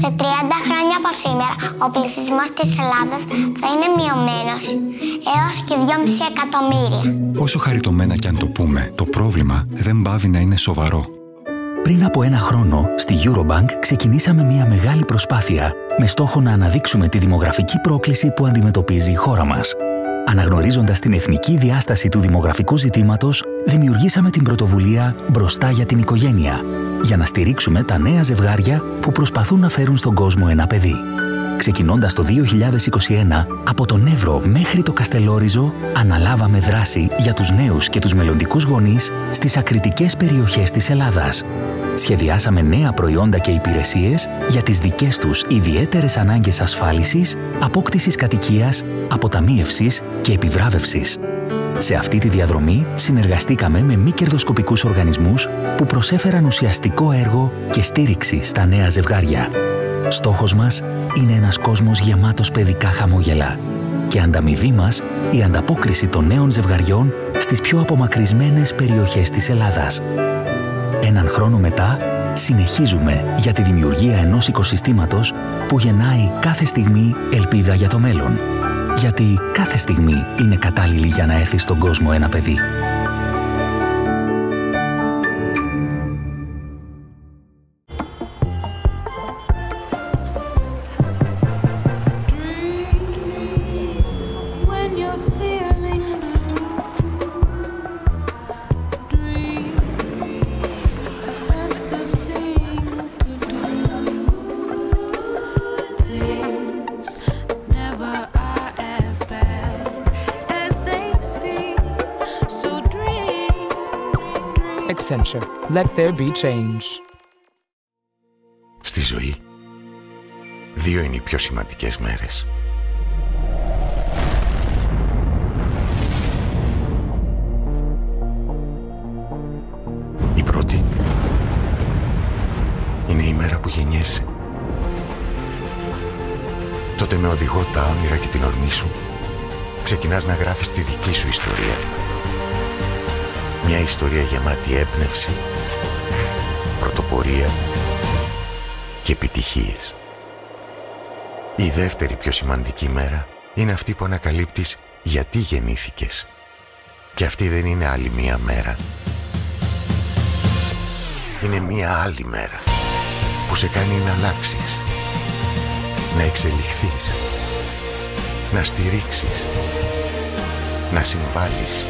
Σε 30 χρόνια από σήμερα, ο πληθυσμός της Ελλάδας θα είναι μειωμένος έως και 2,5 εκατομμύρια. Όσο χαριτωμένα κι αν το πούμε, το πρόβλημα δεν πάβει να είναι σοβαρό. Πριν από ένα χρόνο, στη Eurobank ξεκινήσαμε μια μεγάλη προσπάθεια με στόχο να αναδείξουμε τη δημογραφική πρόκληση που αντιμετωπίζει η χώρα μας. Αναγνωρίζοντας την εθνική διάσταση του δημογραφικού ζητήματος, δημιουργήσαμε την πρωτοβουλία «Μπροστά για την οικογένεια» για να στηρίξουμε τα νέα ζευγάρια που προσπαθούν να φέρουν στον κόσμο ένα παιδί. Ξεκινώντας το 2021, από τον Εύρο μέχρι το Καστελόριζο, αναλάβαμε δράση για τους νέους και τους μελλοντικούς γονείς στις ακριτικές περιοχές της Ελλάδας. Σχεδιάσαμε νέα προϊόντα και υπηρεσίες για τις δικές τους ιδιαίτερες ανάγκες ασφάλισης, απόκτησης κατοικίας, αποταμίευσης και επιβράβευσης. Σε αυτή τη διαδρομή συνεργαστήκαμε με μη κερδοσκοπικούς οργανισμούς που προσέφεραν ουσιαστικό έργο και στήριξη στα νέα ζευγάρια. Στόχος μας είναι ένας κόσμος γεμάτος παιδικά χαμόγελα και ανταμοιβή μας η ανταπόκριση των νέων ζευγαριών στις πιο απομακρυσμένες περιοχές της Ελλάδας. Έναν χρόνο μετά, συνεχίζουμε για τη δημιουργία ενός οικοσυστήματος που γεννάει κάθε στιγμή ελπίδα για το μέλλον. Γιατί κάθε στιγμή είναι κατάλληλη για να έρθει στον κόσμο ένα παιδί. Let there be change. Στη ζωή, δύο είναι οι πιο σημαντικές μέρες. Η πρώτη είναι η μέρα που γεννιέσαι. Τότε με οδηγό τα όνειρα και την ορμή σου, ξεκινάς να γράφεις τη δική σου ιστορία. Μια ιστορία γεμάτη έμπνευση, πρωτοπορία και επιτυχίες. Η δεύτερη πιο σημαντική μέρα είναι αυτή που ανακαλύπτεις γιατί γεννήθηκες. Και αυτή δεν είναι άλλη μία μέρα. Είναι μία άλλη μέρα που σε κάνει να αλλάξεις, να εξελιχθείς, να στηρίξεις, να συμβάλλεις,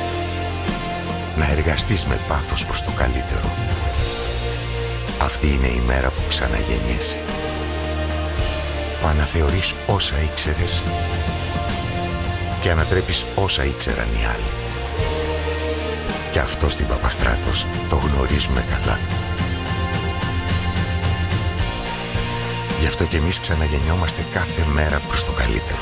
να εργαστείς με πάθος προς το καλύτερο. Αυτή είναι η μέρα που ξαναγεννιέσαι. Που αναθεωρείς όσα ήξερες και ανατρέπεις όσα ήξεραν οι άλλοι. Και αυτό στην Παπαστράτος το γνωρίζουμε καλά. Γι' αυτό και εμείς ξαναγεννιόμαστε κάθε μέρα προς το καλύτερο.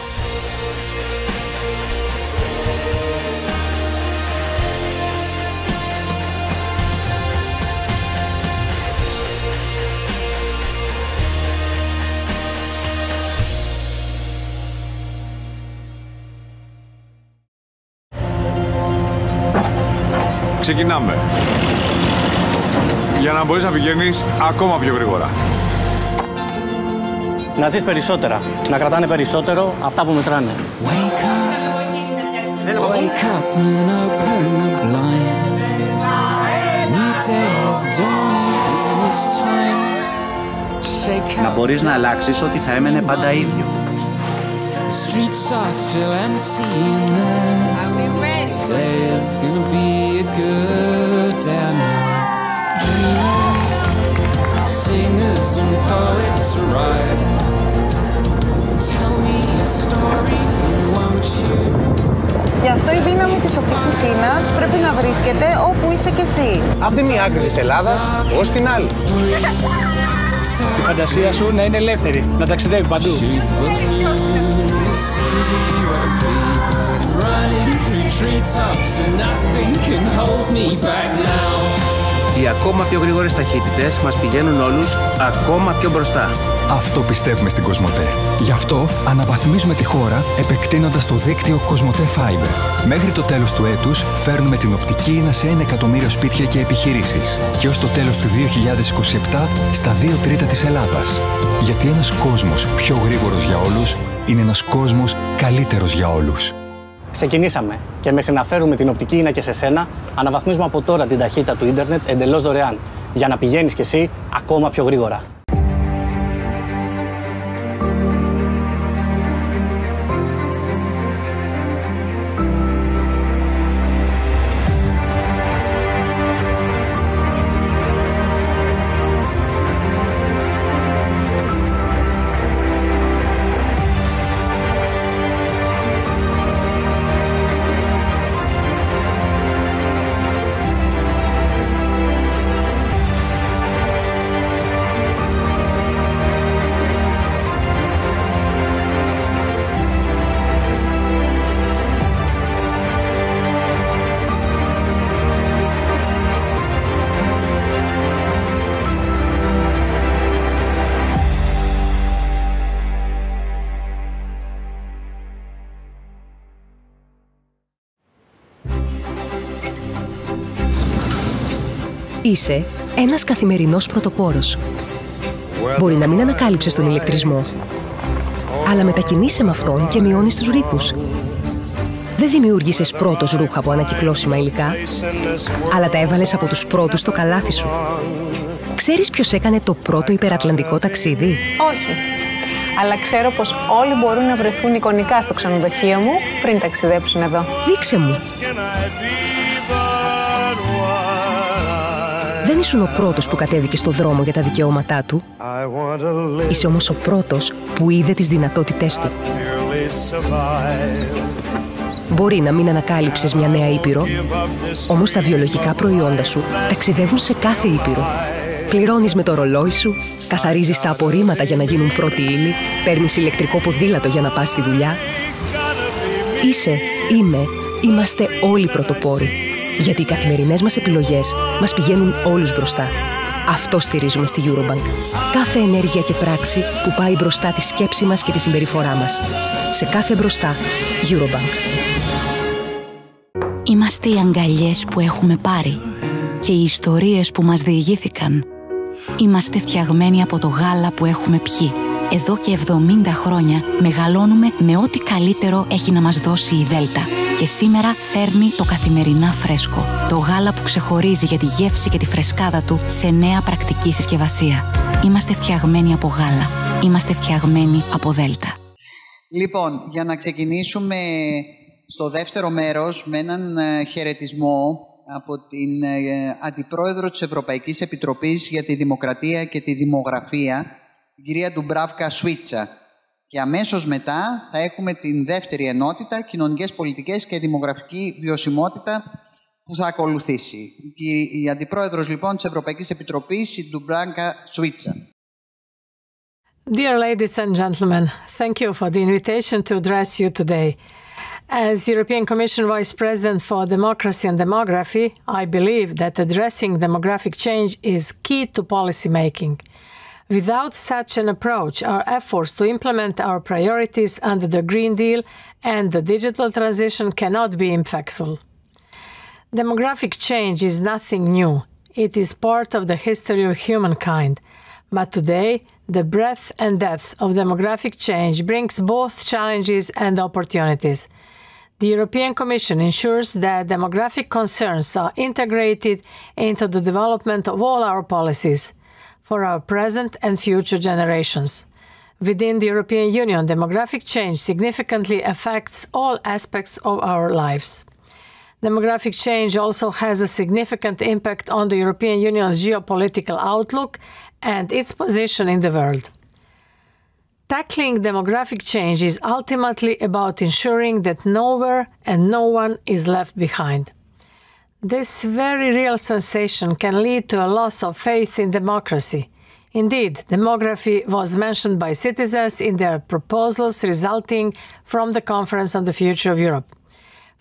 Ξεκινάμε. Για να μπορείς να πηγαίνεις ακόμα πιο γρήγορα. Να ζεις περισσότερα. Να κρατάνε περισσότερο αυτά που μετράνε. Να μπορείς να αλλάξεις ό,τι θα έμενε πάντα ίδιο. The streets are still empty and today's gonna be a good day now. Dreamers, singers and poets rise. Tell me a story, won't you? Γι' αυτό η δύναμη της οπτικής ίνας πρέπει να βρίσκεται όπου είσαι κι εσύ. Από τη μία άκρη της Ελλάδας ως την άλλη. Η φαντασία σου να είναι ελεύθερη, να ταξιδεύει παντού. Οι ακόμα πιο γρήγορες ταχύτητες μας πηγαίνουν όλους ακόμα πιο μπροστά. Αυτό πιστεύουμε στην Κοσμοτέ. Γι' αυτό αναβαθμίζουμε τη χώρα επεκτείνοντας το δίκτυο Κοσμοτέ Fiber. Μέχρι το τέλος του έτους φέρνουμε την οπτική ίνα σε 1 εκατομμύριο σπίτια και επιχειρήσεις. Και ως το τέλος του 2027 στα 2 τρίτα της Ελλάδας. Γιατί ένας κόσμος πιο γρήγορος για όλους είναι ένας κόσμος καλύτερος για όλους. Ξεκινήσαμε και μέχρι να φέρουμε την οπτική ίνα και σε σένα, αναβαθμίζουμε από τώρα την ταχύτητα του ίντερνετ εντελώς δωρεάν, για να πηγαίνεις κι εσύ ακόμα πιο γρήγορα. Είσαι ένας καθημερινός πρωτοπόρος. Μπορεί να μην ανακάλυψες τον ηλεκτρισμό, αλλά μετακινείσαι με αυτόν και μειώνεις τους ρήπους. Δεν δημιούργησες πρώτος ρούχα από ανακυκλώσιμα υλικά, αλλά τα έβαλες από τους πρώτους στο καλάθι σου. Ξέρεις ποιος έκανε το πρώτο υπερατλαντικό ταξίδι? Όχι. Αλλά ξέρω πως όλοι μπορούν να βρεθούν εικονικά στο ξενοδοχείο μου πριν ταξιδέψουν εδώ. Δείξε μου. Δεν ήσουν ο πρώτος που κατέβηκε στο δρόμο για τα δικαιώματά του. Είσαι όμως ο πρώτος που είδε τις δυνατότητές του. Μπορεί να μην ανακάλυψες μια νέα ήπειρο, όμως τα βιολογικά προϊόντα σου ταξιδεύουν σε κάθε ήπειρο. Πληρώνεις με το ρολόι σου, καθαρίζεις τα απορρίμματα για να γίνουν πρώτη ύλη, παίρνεις ηλεκτρικό ποδήλατο για να πας στη δουλειά. Είμαστε όλοι πρωτοπόροι. Γιατί οι καθημερινές μας επιλογές μας πηγαίνουν όλους μπροστά. Αυτό στηρίζουμε στη Eurobank. Κάθε ενέργεια και πράξη που πάει μπροστά τη σκέψη μας και τη συμπεριφορά μας. Σε κάθε μπροστά, Eurobank. Είμαστε οι αγκαλιές που έχουμε πάρει και οι ιστορίες που μας διηγήθηκαν. Είμαστε φτιαγμένοι από το γάλα που έχουμε πιει. Εδώ και 70 χρόνια μεγαλώνουμε με ό,τι καλύτερο έχει να μας δώσει η Δέλτα. Και σήμερα φέρνει το καθημερινά φρέσκο. Το γάλα που ξεχωρίζει για τη γεύση και τη φρεσκάδα του σε νέα πρακτική συσκευασία. Είμαστε φτιαγμένοι από γάλα. Είμαστε φτιαγμένοι από Δέλτα. Λοιπόν, για να ξεκινήσουμε στο δεύτερο μέρος με έναν χαιρετισμό από την Αντιπρόεδρο της Ευρωπαϊκής Επιτροπής για τη Δημοκρατία και τη Δημογραφία, την κυρία Dubravka Šuica. Και αμέσως μετά θα έχουμε την δεύτερη ενότητα, κοινωνικές πολιτικές και δημογραφική βιωσιμότητα, που θα ακολουθήσει. Η Αντιπρόεδρος λοιπόν της Ευρωπαϊκής Επιτροπής, η Dubravka Šuica. Dear ladies and gentlemen, thank you for the invitation to address you today. As European Commission Vice President for Democracy and Demography, I believe that addressing demographic change is key to policy making. Without such an approach, our efforts to implement our priorities under the Green Deal and the digital transition cannot be impactful. Demographic change is nothing new. It is part of the history of humankind. But today, the breadth and depth of demographic change brings both challenges and opportunities. The European Commission ensures that demographic concerns are integrated into the development of all our policies for our present and future generations. Within the European Union, demographic change significantly affects all aspects of our lives. Demographic change also has a significant impact on the European Union's geopolitical outlook and its position in the world. Tackling demographic change is ultimately about ensuring that nowhere and no one is left behind. This very real sensation can lead to a loss of faith in democracy. Indeed, demography was mentioned by citizens in their proposals resulting from the Conference on the Future of Europe.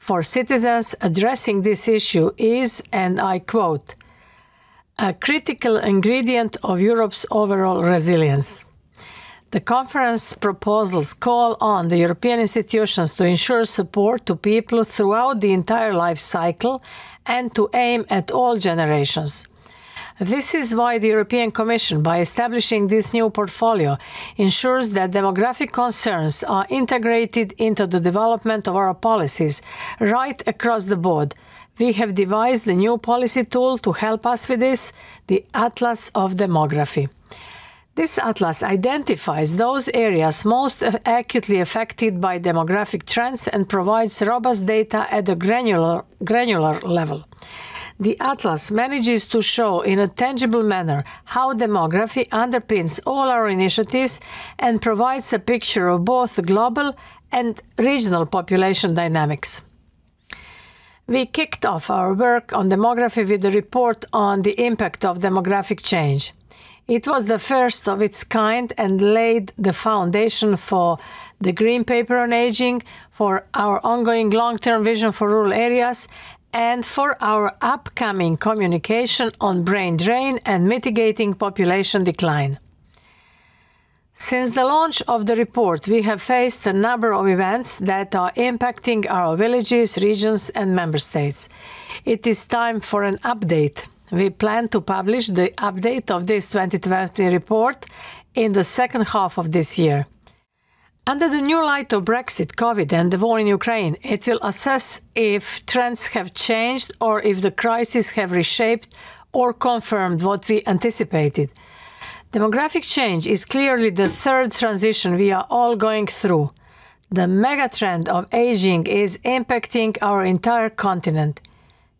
For citizens, addressing this issue is, and I quote, a critical ingredient of Europe's overall resilience. The conference proposals call on the European institutions to ensure support to people throughout the entire life cycle and to aim at all generations. This is why the European Commission, by establishing this new portfolio, ensures that demographic concerns are integrated into the development of our policies right across the board. We have devised a new policy tool to help us with this, the Atlas of Demography. This atlas identifies those areas most acutely affected by demographic trends and provides robust data at a granular level. The atlas manages to show in a tangible manner how demography underpins all our initiatives and provides a picture of both global and regional population dynamics. We kicked off our work on demography with a report on the impact of demographic change. It was the first of its kind and laid the foundation for the Green Paper on Aging, for our ongoing long-term vision for rural areas, and for our upcoming communication on brain drain and mitigating population decline. Since the launch of the report, we have faced a number of events that are impacting our villages, regions, and member states. It is time for an update. We plan to publish the update of this 2020 report in the second half of this year. Under the new light of Brexit, COVID, and the war in Ukraine, it will assess if trends have changed or if the crises have reshaped or confirmed what we anticipated. Demographic change is clearly the third transition we are all going through. The megatrend of aging is impacting our entire continent.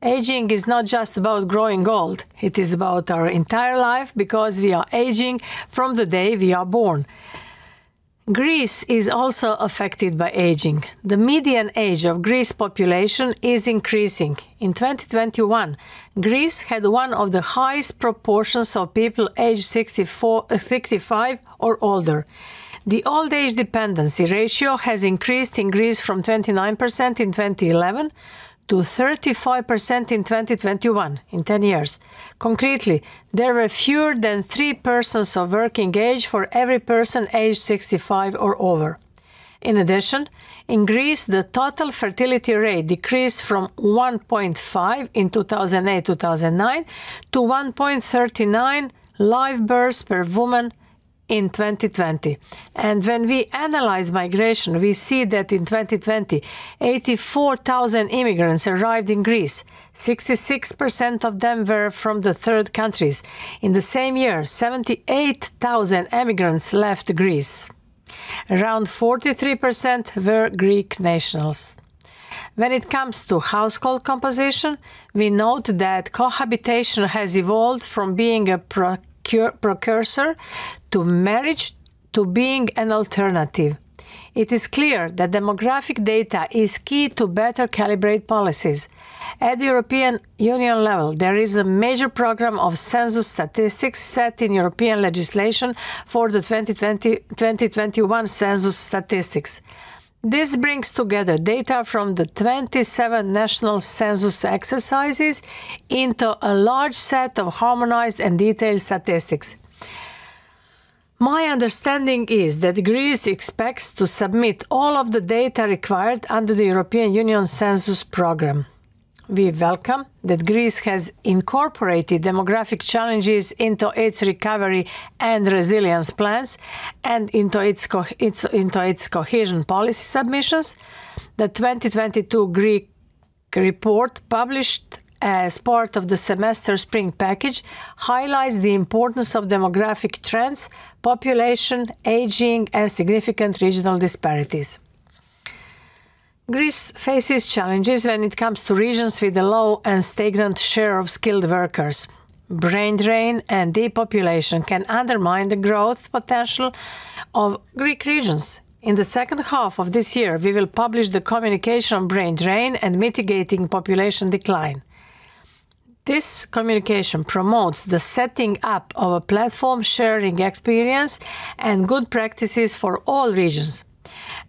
Aging is not just about growing old. It is about our entire life because we are aging from the day we are born. Greece is also affected by aging. The median age of Greece population is increasing. In 2021, Greece had one of the highest proportions of people aged 65 or older. The old age dependency ratio has increased in Greece from 29% in 2011 to 35% in 2021, in 10 years. Concretely, there were fewer than 3 persons of working age for every person aged 65 or over. In addition, in Greece, the total fertility rate decreased from 1.5 in 2008-2009 to 1.39 live births per woman in 2020. And when we analyze migration, we see that in 2020, 84,000 immigrants arrived in Greece. 66% of them were from the third countries. In the same year, 78,000 immigrants left Greece. Around 43% were Greek nationals. When it comes to household composition, we note that cohabitation has evolved from being a precursor to marriage to being an alternative. It is clear that demographic data is key to better calibrate policies. At the European Union level, there is a major program of census statistics set in European legislation for the 2020-2021 census statistics. This brings together data from the 27 national census exercises into a large set of harmonized and detailed statistics. My understanding is that Greece expects to submit all of the data required under the European Union census program. We welcome that Greece has incorporated demographic challenges into its recovery and resilience plans and into its cohesion policy submissions. The 2022 Greek report, published as part of the semester spring package, highlights the importance of demographic trends, population, aging, and significant regional disparities. Greece faces challenges when it comes to regions with a low and stagnant share of skilled workers. Brain drain and depopulation can undermine the growth potential of Greek regions. In the second half of this year, we will publish the communication on brain drain and mitigating population decline. This communication promotes the setting up of a platform sharing experience and good practices for all regions.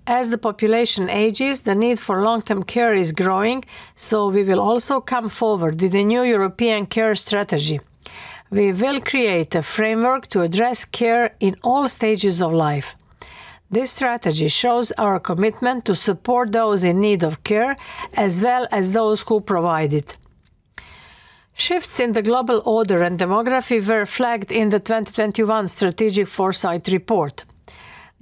As the population ages, the need for long-term care is growing, so we will also come forward with a new European care strategy. we will create a framework to address care in all stages of life. This strategy shows our commitment to support those in need of care as well as those who provide it. Shifts in the global order and demography were flagged in the 2021 Strategic Foresight Report.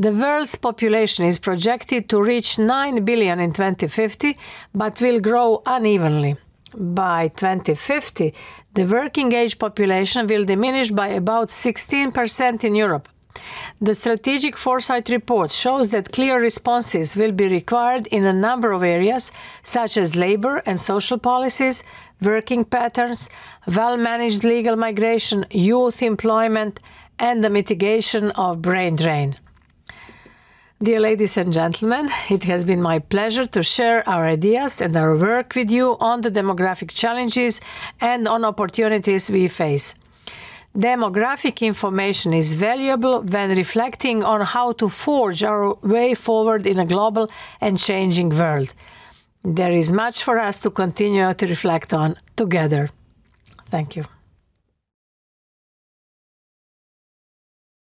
The world's population is projected to reach 9 billion in 2050, but will grow unevenly. By 2050, the working age population will diminish by about 16% in Europe. The Strategic Foresight Report shows that clear responses will be required in a number of areas, such as labor and social policies, working patterns, well-managed legal migration, youth employment, and the mitigation of brain drain. Dear ladies and gentlemen, it has been my pleasure to share our ideas and our work with you on the demographic challenges and on opportunities we face. Demographic information is valuable when reflecting on how to forge our way forward in a global and changing world. There is much for us to continue to reflect on together. Thank you.